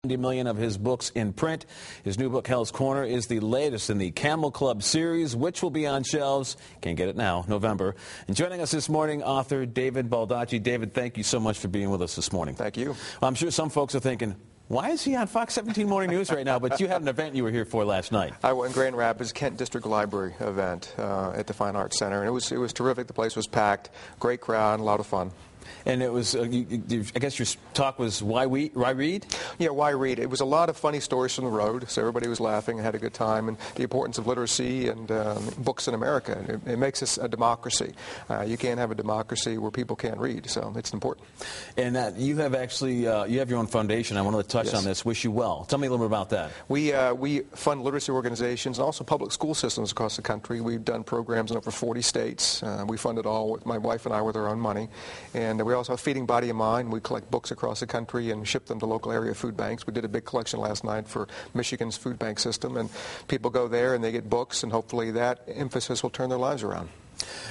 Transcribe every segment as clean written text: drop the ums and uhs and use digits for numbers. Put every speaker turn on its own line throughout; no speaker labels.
90 million of his books in print. His new book, Hell's Corner, is the latest in the Camel Club series, which will be on shelves. Can't get it now, November. And joining us this morning, author David Baldacci. David, thank you so much for being with us this morning.
Thank you.
Well, I'm sure some folks are thinking, why is he on Fox 17 Morning News right now? But you had an event you were here for last night.
I went Grand Rapids Kent District Library event at the Fine Arts Center, and it was terrific. The place was packed, great crowd, a lot of fun.
And it was, I guess your talk was, why read?
Yeah, why read? It was a lot of funny stories from the road, so everybody was laughing and had a good time, and the importance of literacy and books in America. It makes us a democracy. You can't have a democracy where people can't read, so it's important.
And you have actually, you have your own foundation. I wanted to touch on this, Wish You Well. Tell me a little bit about that.
We fund literacy organizations and also public school systems across the country. We've done programs in over 40 states. We fund it all, with my wife and I, with our own money. And we also have Feeding Body and Mind. We collect books across the country and ship them to local area food banks. We did a big collection last night for Michigan's food bank system, and people go there and they get books, and hopefully that emphasis will turn their lives around.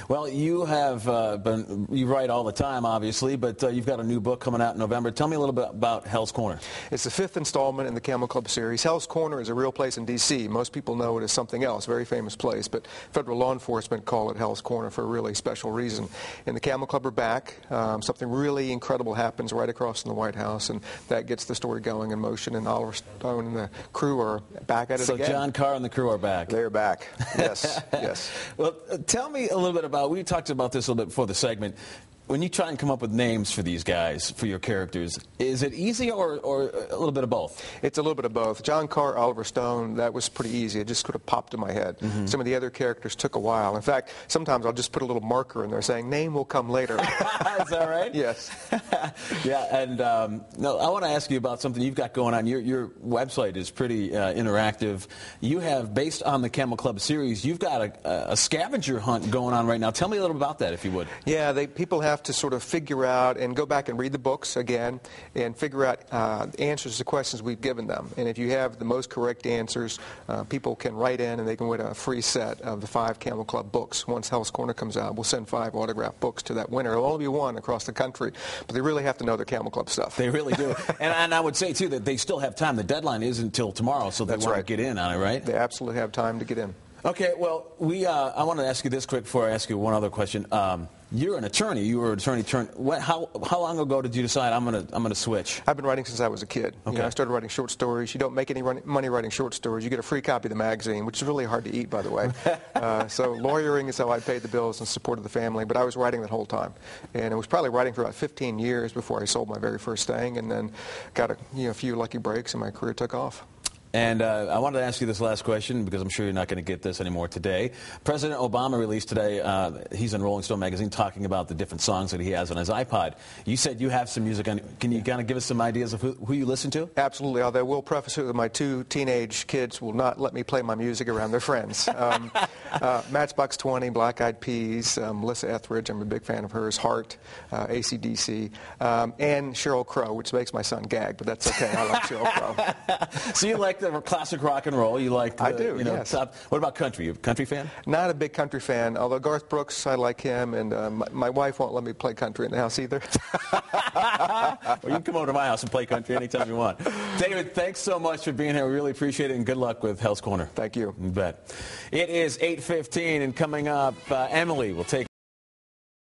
Well, you have you write all the time, obviously, but you've got a new book coming out in November. Tell me a little bit about Hell's Corner.
It's the 5th installment in the Camel Club series. Hell's Corner is a real place in D.C. Most people know it as something else, a very famous place, but federal law enforcement call it Hell's Corner for a really special reason. And the Camel Club are back. Something really incredible happens right across from the White House, and that gets the story going in motion, and Oliver Stone and the crew are back at it again.
So John Carr and the crew are back.
They're back. Yes, yes.
Well, tell me a little bit about, we talked about this a little bit before the segment. When you try and come up with names for these guys, for your characters, is it easy or a little bit of both?
It's a little bit of both. John Carr, Oliver Stone, that was pretty easy. It just sort of popped in my head. Mm-hmm. Some of the other characters took a while. In fact, sometimes I'll just put a little marker in there saying, name will come later.
Is that right?
Yes.
Yeah, and no, I want to ask you about something you've got going on. Your website is pretty interactive. You have, based on the Camel Club series, you've got a scavenger hunt going on right now. Tell me a little about that, if you would.
Yeah, people have to sort of figure out and go back and read the books again and figure out answers to questions we've given them. And if you have the most correct answers, people can write in and they can win a free set of the 5 Camel Club books. Once Hell's Corner comes out, we'll send 5 autographed books to that winner. It'll only be one across the country, but they really have to know their Camel Club stuff.
They really do. and I would say, too, that they still have time. The deadline isn't until tomorrow, so they want to get in on it, right?
They absolutely have time to get in.
Okay, well, I want to ask you this quick before I ask you one other question. You're an attorney. You were an attorney. How long ago did you decide I'm gonna switch?
I've been writing since I was a kid.
Okay.
You know, I started writing short stories. You don't make any money writing short stories. You get a free copy of the magazine, which is really hard to eat, by the way. So lawyering is how I paid the bills and supported the family. But I was writing that whole time, and I was probably writing for about 15 years before I sold my very first thing, and then got a few lucky breaks, and my career took off.
And I wanted to ask you this last question because I'm sure you're not going to get this anymore today. President Obama released today, he's in Rolling Stone magazine talking about the different songs that he has on his iPod. You said you have some music on. Can you kind of give us some ideas of who you listen to?
Absolutely. Although I will preface it with my 2 teenage kids will not let me play my music around their friends. Matchbox 20, Black Eyed Peas, Melissa Etheridge, I'm a big fan of hers, Heart, AC/DC, and Sheryl Crow, which makes my son gag, but that's okay. I like Sheryl Crow.
So you like the classic rock and roll? You like
I do, yes.
What about country? You a country fan?
Not a big country fan, although Garth Brooks, I like him, and my wife won't let me play country in the house either.
Well, you can come over to my house and play country anytime you want. David, thanks so much for being here. We really appreciate it, and good luck with Hell's Corner.
Thank you.
You bet. It is 8:15, and coming up, Emily will take